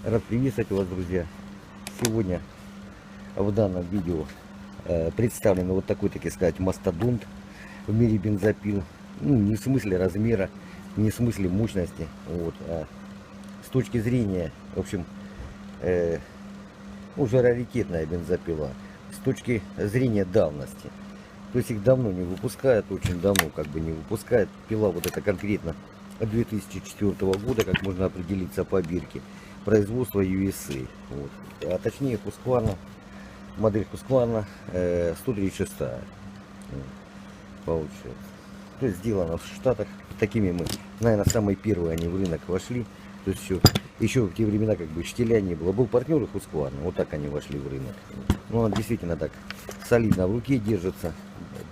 Рад приветствовать вас, друзья. Сегодня в данном видео представлен вот такой, так сказать, мастодонт в мире бензопил. Ну, не в смысле размера, не в смысле мощности, вот, а с точки зрения, в общем, уже раритетная бензопила. С точки зрения давности. То есть их давно не выпускают, очень давно как бы не выпускают. Пила вот это конкретно 2004 года, как можно определиться по бирке. Производство USA. Вот. А точнее Husqvarna, модель Husqvarna 136. Получается. То есть сделано в Штатах. Такими мы, наверное, самые первые они в рынок вошли. То есть еще в те времена как бы штиля не было. Был партнер и Husqvarna. Вот так они вошли в рынок. Ну, он действительно так солидно в руке держится.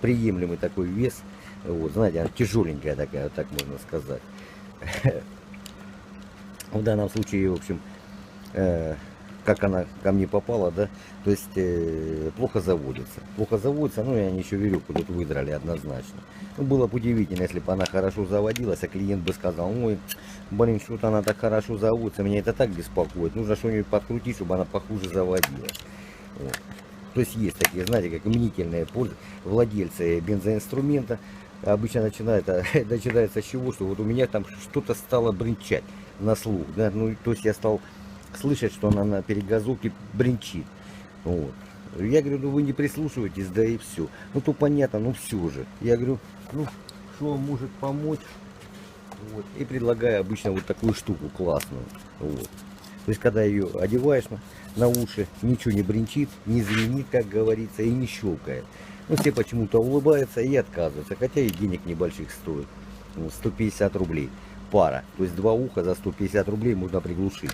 Приемлемый такой вес. Вот, знаете, она тяжеленькая такая, так можно сказать. В данном случае, в общем, как она ко мне попала, да, то есть плохо заводится. Плохо заводится, ну и они еще веревку тут выдрали однозначно. Ну, было бы удивительно, если бы она хорошо заводилась, а клиент бы сказал: ой, блин, что-то она так хорошо заводится, меня это так беспокоит, нужно что-нибудь подкрутить, чтобы она похуже заводилась. Вот. То есть такие, знаете, как мнительные владельцы бензоинструмента. Обычно начинается с чего, что вот у меня там что-то стало бренчать на слух, да, ну, то есть я стал слышать, что она на перегазовке бренчит. Вот. Я говорю: ну вы не прислушиваетесь, да и все. Ну то понятно, ну все же. Я говорю: ну что вам может помочь? Вот. И предлагаю обычно вот такую штуку классную. Вот. То есть когда ее одеваешь на уши, ничего не бренчит, не звенит, как говорится, и не щелкает. Ну, все почему-то улыбаются и отказываются, хотя и денег небольших стоит. 150 рублей пара. То есть два уха за 150 рублей можно приглушить.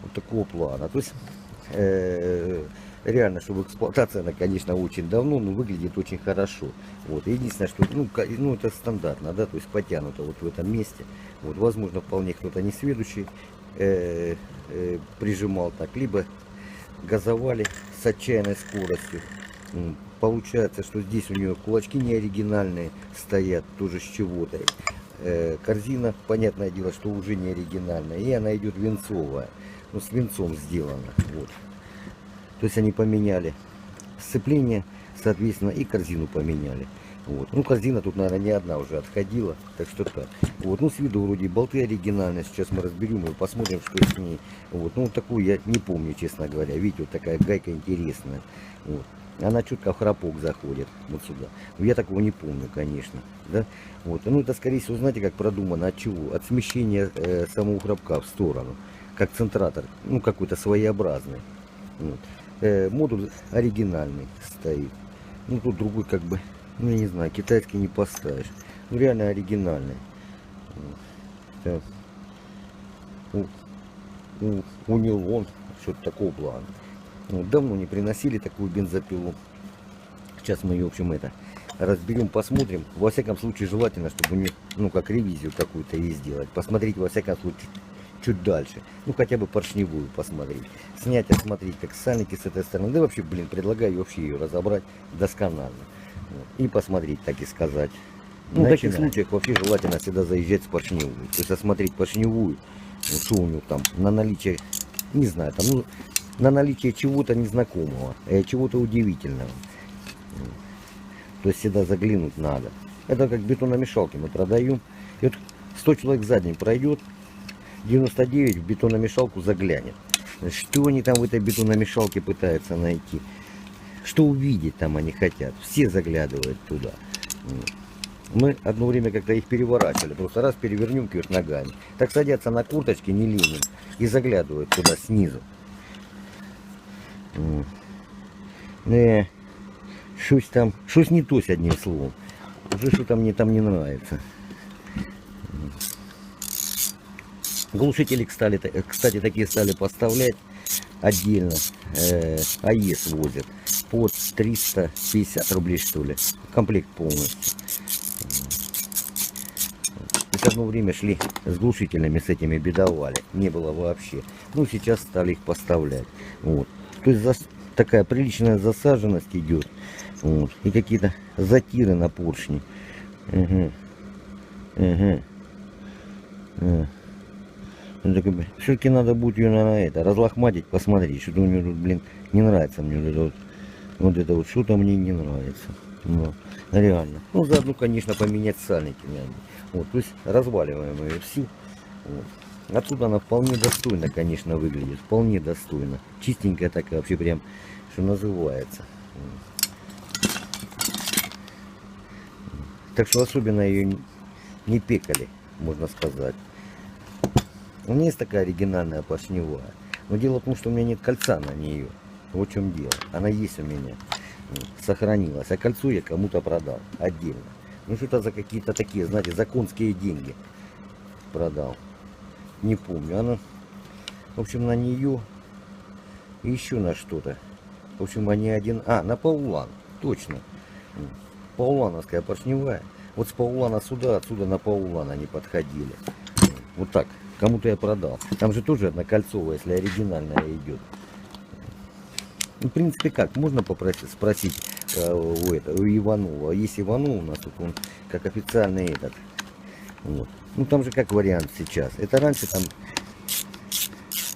Вот такого плана. То есть реально, чтобы эксплуатация, она, конечно, очень давно, но выглядит очень хорошо. Вот. Единственное, что ну, это стандартно, да, то есть потянуто вот в этом месте. Вот, возможно, вполне кто-то несведущий прижимал так, либо газовали с отчаянной скоростью. Получается, что здесь у нее кулачки не оригинальные стоят, тоже с чего-то. Корзина, понятное дело, что уже не оригинальная, и она идет венцовая, ну, с венцом сделана. Вот. То есть они поменяли сцепление, соответственно, и корзину поменяли. Вот. Ну, корзина тут, наверное, не одна уже отходила, так что так. Вот. Ну, с виду вроде болты оригинальные, сейчас мы разберем и посмотрим, что с ней. Вот. Ну, такую я не помню, честно говоря. Видите, вот такая гайка интересная. Вот. Она чутко в храпок заходит вот сюда. Но я такого не помню, конечно. Да? Вот. Ну, это, скорее всего, знаете, как продумано. От чего? От смещения самого храпка в сторону. Как центратор. Ну, какой-то своеобразный. Вот. Модуль оригинальный стоит. Ну, тут другой как бы, ну, я не знаю, китайский не поставишь. Ну, реально оригинальный. Так. Унилон, что-то такого плана. Ну, давно не приносили такую бензопилу. Сейчас мы ее, в общем, разберем, посмотрим. Во всяком случае, желательно, чтобы у нее, ну, как ревизию какую-то ей сделать. Посмотреть, во всяком случае, чуть дальше. Ну, хотя бы поршневую посмотреть. Снять, осмотреть, как сальники с этой стороны. Да вообще, блин, предлагаю вообще ее разобрать досконально. Вот. И посмотреть, так и сказать. Ну, в таких случаях вообще желательно всегда заезжать с поршневую. То есть осмотреть поршневую, ну, что у него там на наличие, не знаю, там, ну, на наличие чего-то незнакомого, чего-то удивительного. То есть всегда заглянуть надо. Это как бетономешалки мы продаем. И вот 100 человек за день пройдет, 99 в бетономешалку заглянет. Что они там в этой бетономешалке пытаются найти? Что увидеть там они хотят? Все заглядывают туда. Мы одно время как-то их переворачивали. Просто раз перевернем кверх ногами. Так садятся на курточке, не леним. И заглядывают туда снизу. Щось не то, с одним словом. Уже что-то мне там не нравится. Глушители, кстати, такие стали поставлять отдельно. АЕС возят под 350 рублей, что ли. Комплект полностью. И одно время шли с глушителями, с этими бедовали. Не было вообще. Ну, сейчас стали их поставлять. Вот. То есть такая приличная засаженность идет. Вот. И какие-то затиры на поршне. Все-таки надо будет ее на это разлохматить, посмотреть, что-то у нее тут, блин, не нравится мне вот это вот что-то мне не нравится. Ну, реально. Ну, заодно, конечно, поменять сальники. Вот, то есть разваливаем ее всю. Вот. Отсюда она вполне достойно, конечно, выглядит. Вполне достойно. Чистенькая такая, вообще прям, что называется. Так что особенно ее не пекали, можно сказать. У меня есть такая оригинальная поршневая. Но дело в том, что у меня нет кольца на нее. Вот в чем дело. Она есть у меня. Сохранилась. А кольцо я кому-то продал отдельно. Ну что-то за какие-то такие, знаете, законские деньги продал. Не помню. Она, в общем, на нее и еще на что-то. В общем, они один... А, на Паулан. Точно. Паулановская поршневая. Вот с Паулана сюда, отсюда на Паулан они подходили. Вот так. Кому-то я продал. Там же тоже однокольцовая, если оригинальная идет. Ну, в принципе, как? Можно попросить, спросить у Иванова. Есть Иванов у нас тут, он как официальный этот. Вот. Ну, там же как вариант сейчас. Это раньше там...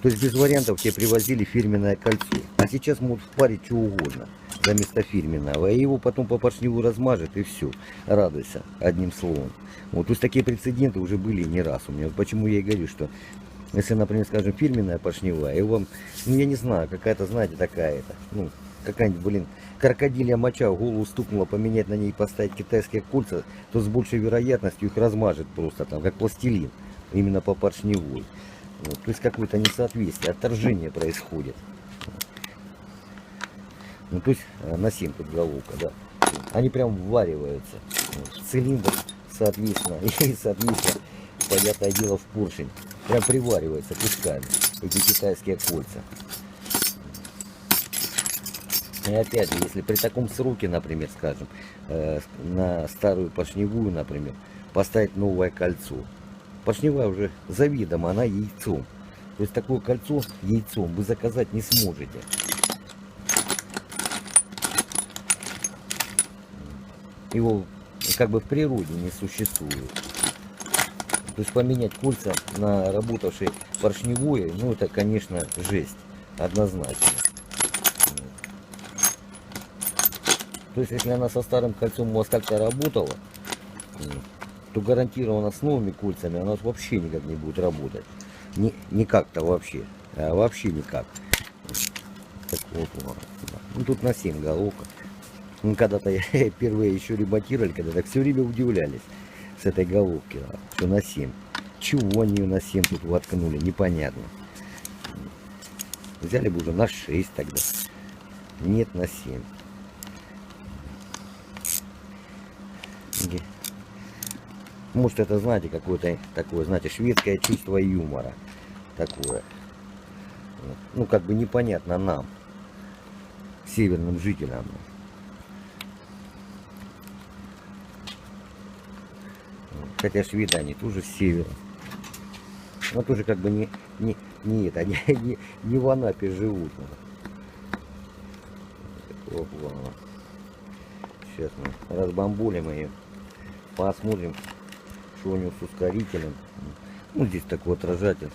То есть без вариантов тебе привозили фирменное кольцо. А сейчас могут впарить что угодно за место фирменного. И его потом по поршневу размажет и все. Радуйся, одним словом. Вот, то есть такие прецеденты уже были не раз у меня. Вот почему я и говорю, что если, например, скажем, фирменная поршневая, и вам, ну я не знаю, какая-то, знаете, такая-то, ну, какая-нибудь, блин, крокодилья моча в голову стукнула, поменять на ней, поставить китайские кольца, то с большей вероятностью их размажет просто там, как пластилин, именно по поршневой. Вот, то есть какое-то несоответствие, отторжение происходит. Ну, то есть на 7 тут головка, да. Они прям ввариваются в цилиндр, соответственно, и, соответственно, понятное дело, в поршень. Прям привариваются кусками эти китайские кольца. И опять же, если при таком сроке, например, скажем, на старую поршневую, например, поставить новое кольцо. Поршневая уже заведомо, она яйцом. То есть такое кольцо яйцом вы заказать не сможете. Его как бы в природе не существует. То есть поменять кольца на работавшей поршневой, ну это, конечно, жесть. Однозначно. То есть если она со старым кольцом у вас как-то работала, то гарантированно с новыми кольцами она вообще никак не будет работать. Не как-то вообще. А вообще никак. Так вот, ну тут на 7 головка. Ну, когда-то первые еще ремонтировали, когда так все время удивлялись с этой головки, что на 7. Чего они ее на 7 тут воткнули, непонятно. Взяли бы уже на 6 тогда. Нет, на 7. Может, это, знаете, какое-то такое, знаете, шведское чувство юмора. Такое. Ну, как бы непонятно нам, северным жителям. Хотя шведы, они тоже с севера. Но тоже как бы не это, не в Анапе живут. Сейчас мы разбамбулим ее. Посмотрим, что у него с ускорителем. Ну, здесь такой отражатель.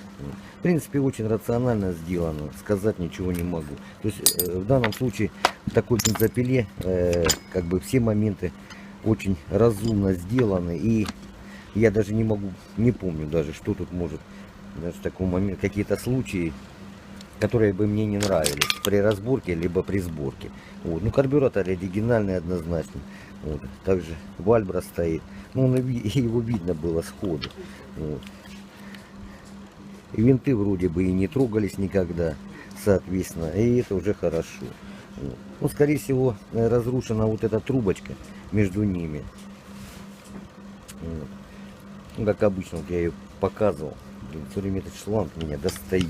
В принципе, очень рационально сделано. Сказать ничего не могу. То есть, в данном случае, в такой бензопиле, как бы все моменты очень разумно сделаны. И я даже не помню даже, что тут может, даже в таком моменте, какие-то случаи, которые бы мне не нравились при разборке, либо при сборке. Вот. Ну, карбюратор оригинальный однозначно. Вот. Также вальбра стоит. Ну, его видно было сходу. Вот. И винты вроде бы и не трогались никогда, соответственно. И это уже хорошо. Вот. Ну, скорее всего, разрушена вот эта трубочка между ними. Вот. Ну, как обычно, вот я ее показывал. Все время этот шланг меня достает.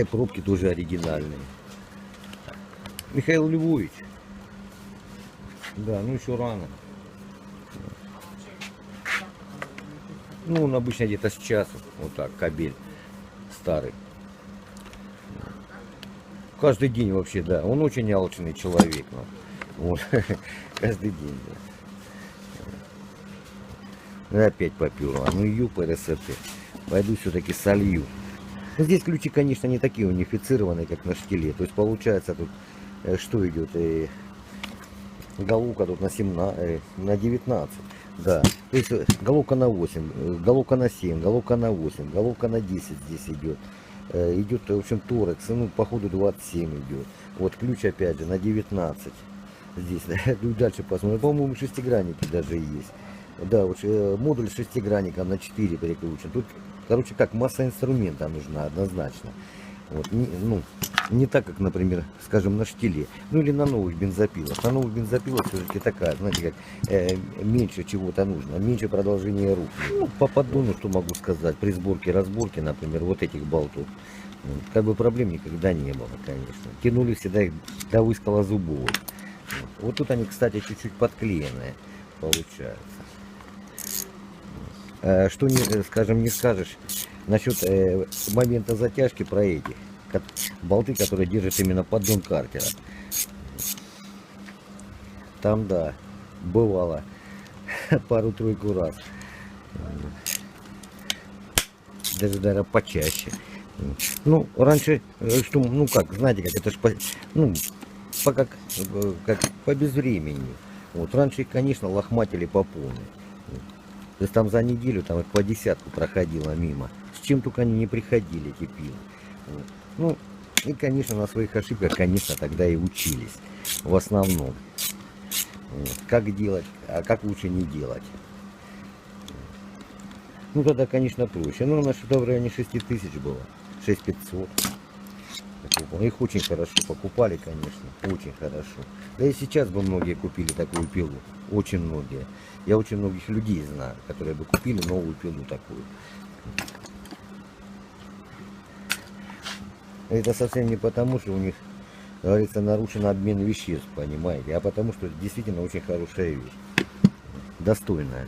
Пробки тоже оригинальные. Михаил Львович. Да, ну еще рано. Ну, он обычно где-то с часу. Вот так, кабель старый. Каждый день вообще, да. Он очень алчный человек. Вот. Каждый день, да. И опять поперло. Ну ЮП РСТ. Пойду все-таки солью. Но здесь ключи, конечно, не такие унифицированные, как на штиле. То есть получается тут что идет? Головка тут на 17, на 19. Да. То есть головка на 8, головка на 7, головка на 8, головка на 10 здесь идет. Идет, в общем, торекс, ну, походу 27 идет. Вот ключ опять же на 19. Здесь, дальше посмотрим. По-моему, шестигранники даже есть. Да, вот модуль с шестигранником на 4 переключен. Тут, короче, как масса инструмента нужна однозначно. Вот, не так, как, например, скажем, на штиле. Ну или на новых бензопилах. На новых бензопилах все-таки такая, знаете, как меньше чего-то нужно, меньше продолжения рук. Ну, по поддону, что могу сказать, при сборке-разборке, например, вот этих болтов. Как бы проблем никогда не было, конечно. Тянули всегда их до выскала зубов. Вот тут они, кстати, чуть-чуть подклеенные получаются. Что, скажем, не скажешь насчет момента затяжки про эти болты, которые держат именно поддон картера. Там, да, бывало пару-тройку раз. Даже, наверное, почаще. Ну, раньше, что, ну как, знаете, как это ж, ну, как по безвременью. Вот, раньше их, конечно, лохматили по полной. То есть там за неделю там их по десятку проходило мимо. С чем только они не приходили, эти пилы. Вот. Ну, и, конечно, на своих ошибках, конечно, тогда и учились. В основном. Вот. Как делать, а как лучше не делать. Ну, тогда, конечно, проще. Ну, у нас что-то в районе 6000 было. 6500. Их очень хорошо покупали, конечно. Очень хорошо. Да и сейчас бы многие купили такую пилу. Очень многие. Я очень многих людей знаю, которые бы купили новую пилу такую. Это совсем не потому, что у них, говорится, нарушен обмен веществ, понимаете, а потому, что это действительно очень хорошая вещь. Достойная.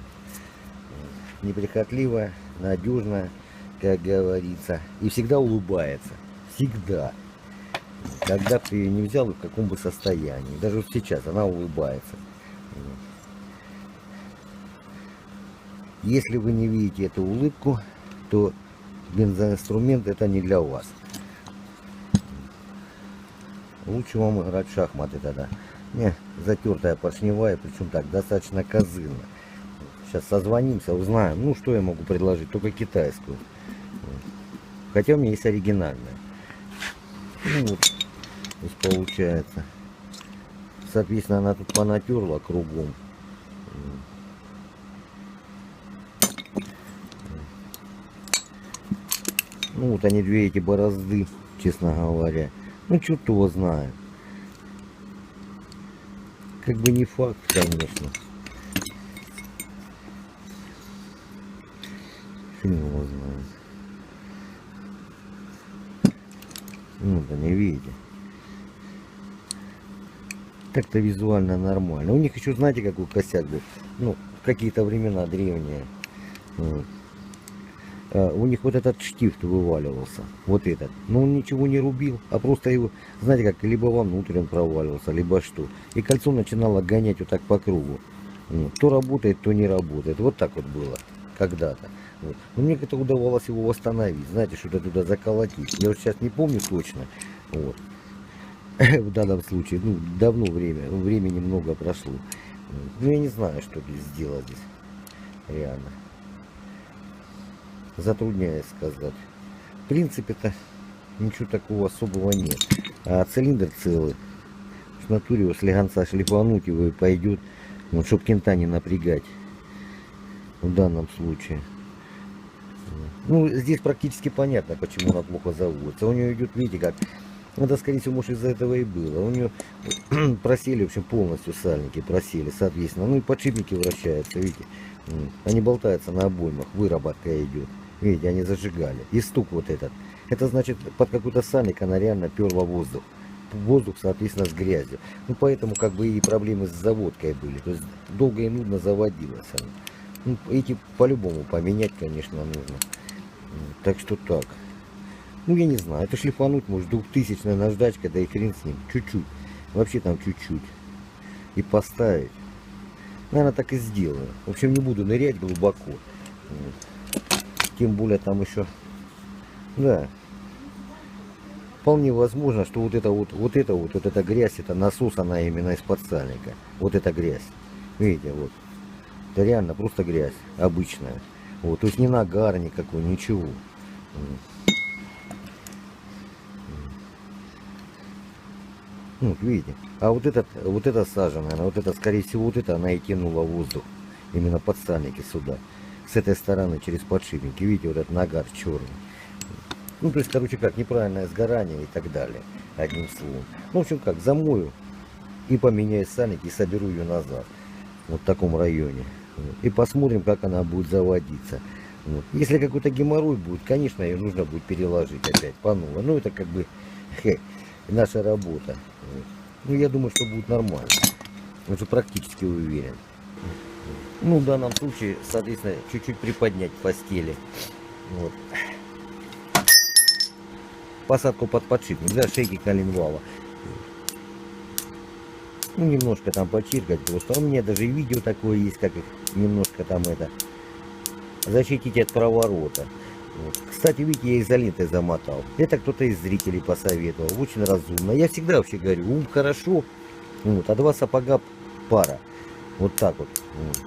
Неприхотливая, надежная, как говорится. И всегда улыбается. Всегда. Когда бы ты ее не взял, в каком бы состоянии. Даже вот сейчас она улыбается. Если вы не видите эту улыбку, то бензоинструмент это не для вас. Лучше вам играть в шахматы тогда. Не, затертая поршневая, причем так, достаточно козырно. Сейчас созвонимся, узнаем. Ну, что я могу предложить? Только китайскую. Хотя у меня есть оригинальная. Ну, вот, то есть получается. Соответственно, она тут понатерла кругом. Ну, вот они две эти борозды, честно говоря. Ну, черт его знает. Как бы не факт, конечно. Фиг его знает. Ну, да не видите. Так-то визуально нормально. У них еще, знаете, какой косяк был? Ну, в какие-то времена древние. Вот. У них вот этот штифт вываливался, вот этот, но он ничего не рубил, а просто его, знаете, как либо вовнутрь он проваливался, либо что, и кольцо начинало гонять вот так по кругу, то работает, то не работает, вот так вот было когда-то. Вот. Но мне как-то удавалось его восстановить, знаете, что-то туда заколотить, я вот сейчас не помню точно, вот. В данном случае, ну, давно времени много прошло, ну, я не знаю, что здесь сделать здесь, реально. Затрудняюсь сказать. В принципе-то ничего такого особого нет. А цилиндр целый. В натуре его слегонца шлифануть его и пойдет. Вот, чтобы кента не напрягать. В данном случае. Ну, здесь практически понятно, почему она плохо заводится. У нее идет, видите, как. Это, скорее всего, может, из-за этого и было. У нее просели, в общем, полностью сальники просели, соответственно. Ну и подшипники вращаются, видите. Они болтаются на обоймах, выработка идет. Видите, они зажигали. И стук вот этот. Это значит, под какой-то сальник она реально перла воздух. Воздух, соответственно, с грязью. Ну, поэтому, как бы, и проблемы с заводкой были. То есть, долго и нудно заводилась она. Ну, эти по-любому поменять, конечно, нужно. Так что так. Ну, я не знаю. Это шлифануть, может, 2000-я наждачка, да и хрен с ним. Чуть-чуть. Вообще там чуть-чуть. И поставить. Наверное, так и сделаю. В общем, не буду нырять глубоко. Вот. Тем более там еще... Да. Вполне возможно, что вот эта грязь, это насос, она именно из-под сальника. Вот эта грязь. Видите, вот. Это реально просто грязь обычная. Вот, то есть не нагар никакой, ничего. Ну, видите. А вот эта сажа, наверное, вот это, скорее всего, вот это она и тянула воздух. Именно под сальники сюда. С этой стороны, через подшипники. Видите, вот этот нагар черный. Ну, то есть, короче, как, неправильное сгорание и так далее. Одним словом. Ну, в общем, как, замою и поменяю сальник и соберу ее назад. Вот в таком районе. И посмотрим, как она будет заводиться. Вот. Если какой-то геморрой будет, конечно, ее нужно будет переложить опять по новой. Ну, это как бы наша работа. Вот. Ну, я думаю, что будет нормально. Уже практически уверен. Ну, в данном случае, соответственно, чуть-чуть приподнять постели. Вот. Посадку под подшипник, для шейки коленвала. Ну, немножко там почиркать просто. У меня даже видео такое есть, как их немножко там это защитить от проворота. Вот. Кстати, видите, я изолентой замотал. Это кто-то из зрителей посоветовал. Очень разумно. Я всегда вообще говорю, ум хорошо, вот, а два сапога пара. Вот так вот. Вот.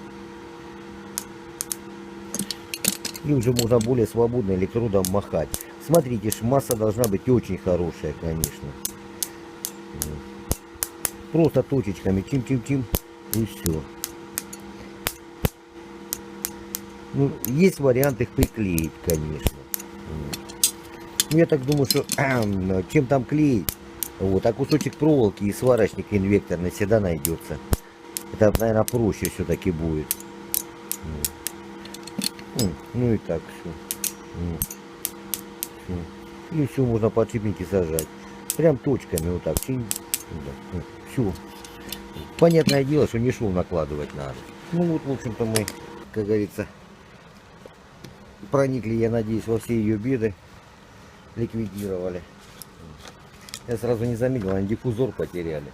И уже можно более свободно электродом махать. Смотрите, масса должна быть очень хорошая, конечно. Вот. Просто точечками чим-чим-чим и все. Ну, есть вариант их приклеить, конечно. Ну, я так думаю, что чем там клеить, вот, а кусочек проволоки и сварочник инвекторный всегда найдется. Это, наверное, проще все-таки будет. Ну и так все. И все, можно подшипники сажать. Прям точками вот так. Все. Понятное дело, что не шов накладывать надо. Ну вот, в общем-то, мы, как говорится, проникли, я надеюсь, во все ее беды. Ликвидировали. Я сразу не заметил, они диффузор потеряли.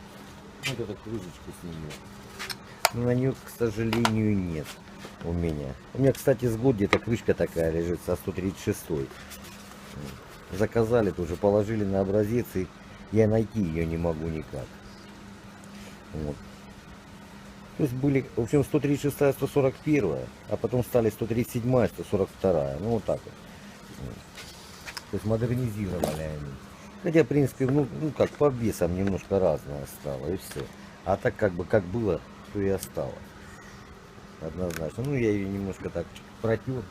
Вот эту крышечку сниму. Но на нее, к сожалению, нет у меня. У меня, кстати, с год где-то крышка такая лежит, со 136. Заказали тоже, положили на образец, и я найти ее не могу никак. Вот. То есть были, в общем, 136, 141, а потом стали 137, 142. Ну вот так вот. То есть модернизировали они. Хотя, в принципе, ну как, по весам немножко разное стало, и все. А так как бы как было, то и осталось. Однозначно. Ну, я ее немножко так протер.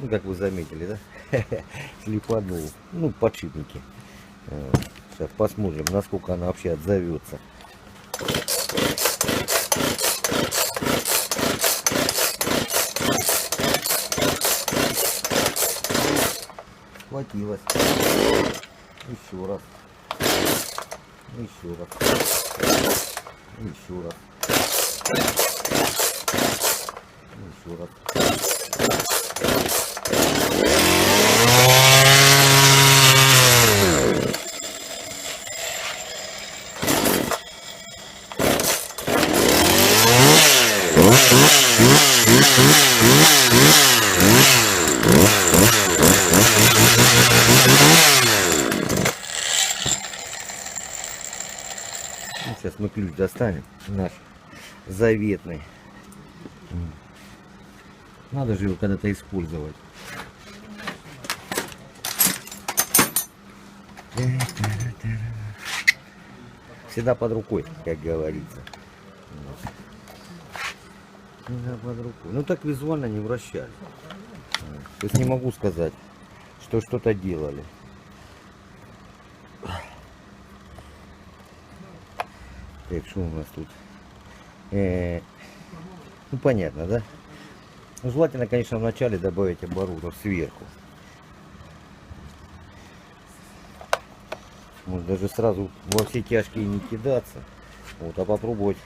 Ну, как вы заметили, да? Шлифанул. Ну, подшипники. Сейчас посмотрим, насколько она вообще отзовется. Схватилась. Еще раз. Еще раз. Еще раз. Еще раз. Сейчас мы ключ достанем, наш заветный. Надо же его когда-то использовать. Всегда под рукой, как говорится. Всегда под рукой. Ну так визуально не вращали. То есть не могу сказать, что что-то делали. Так, что у нас тут? Ну понятно, да? Ну, желательно, конечно, вначале добавить оборудок сверху. Может даже сразу во все тяжкие не кидаться. Вот, а попробовать.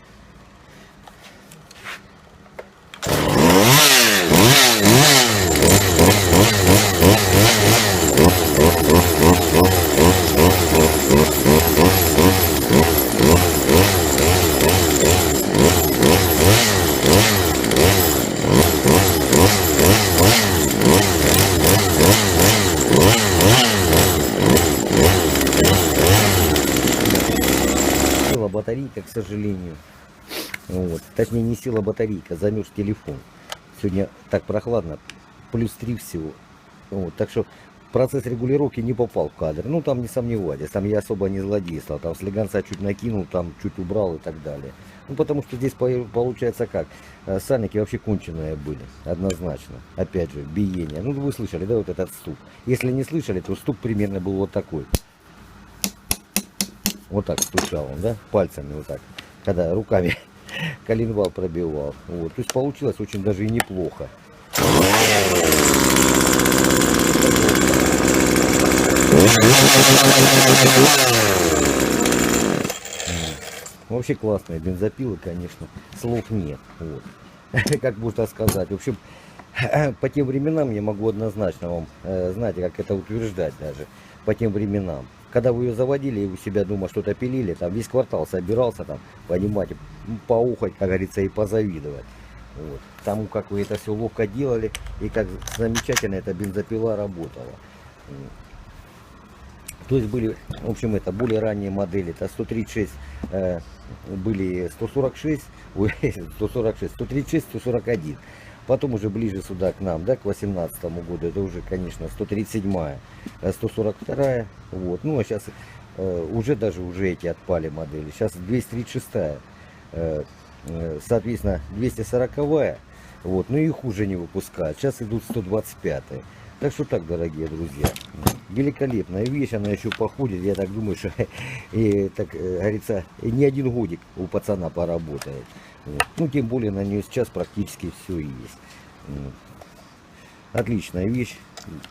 батарейка, к сожалению. Вот. Точнее, не села батарейка, замерз телефон. Сегодня так прохладно, +3 всего. Вот. Так что процесс регулировки не попал в кадр. Ну, там не сомневайтесь, там я особо не злодействовал. Там слегонца чуть накинул, там чуть убрал и так далее. Ну, потому что здесь получается как? Сальники вообще конченые были, однозначно. Опять же, биение. Ну, вы слышали, да, вот этот стук. Если не слышали, то стук примерно был вот такой. Вот так стучал он, да, пальцами вот так. Когда руками коленвал пробивал. Вот. То есть получилось очень даже и неплохо. Вообще классные бензопилы, конечно, слов нет. Вот. Как можно сказать. В общем, по тем временам я могу однозначно вам, знаете, как это утверждать даже, по тем временам. Когда вы ее заводили и у себя дома что-то пилили, там весь квартал собирался, там, понимаете, поухать, как говорится, и позавидовать. Вот. Тому, как вы это все ловко делали и как замечательно эта бензопила работала. То есть были, в общем, это более ранние модели, это 136, были 146, 146, 136, 141. Потом уже ближе сюда к нам, да, к 18 году, это уже, конечно, 137, 142, вот. Ну, а сейчас уже даже эти отпали модели. Сейчас 236, соответственно, 240, вот, но их уже не выпускают. Сейчас идут 125. Так что так, дорогие друзья, великолепная вещь, она еще походит, я так думаю, что, и, так говорится, не один годик у пацана поработает. Вот. Ну, тем более на нее сейчас практически все есть. Вот. Отличная вещь.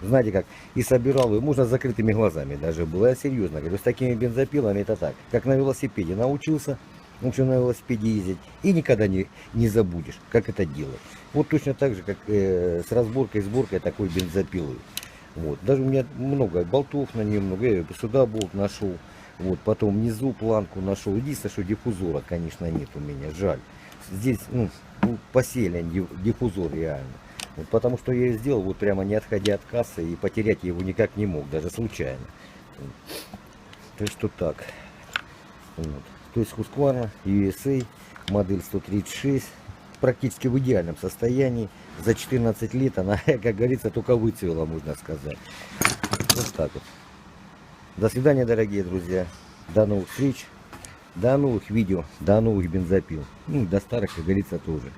Знаете как, и собирал ее, можно с закрытыми глазами даже было. Я серьезно говорю, с такими бензопилами это так, как на велосипеде научился, в общем, на велосипеде ездить, и никогда не забудешь, как это делать. Вот точно так же, как с разборкой и сборкой такой бензопилы. Вот. Даже у меня много болтов на нее, много. Я сюда болт нашел. Вот. Потом внизу планку нашел. Единственное, что диффузора, конечно, нет у меня. Жаль. Здесь посеян диффузор реально. Вот. Потому что я ее сделал, вот прямо не отходя от кассы, и потерять его никак не мог, даже случайно. Так что так. Вот. То есть Husqvarna USA, модель 136, практически в идеальном состоянии. За 14 лет она, как говорится, только выцвела, можно сказать. Вот так вот. До свидания, дорогие друзья. До новых встреч, до новых видео, до новых бензопил. Ну, до старых, как говорится, тоже.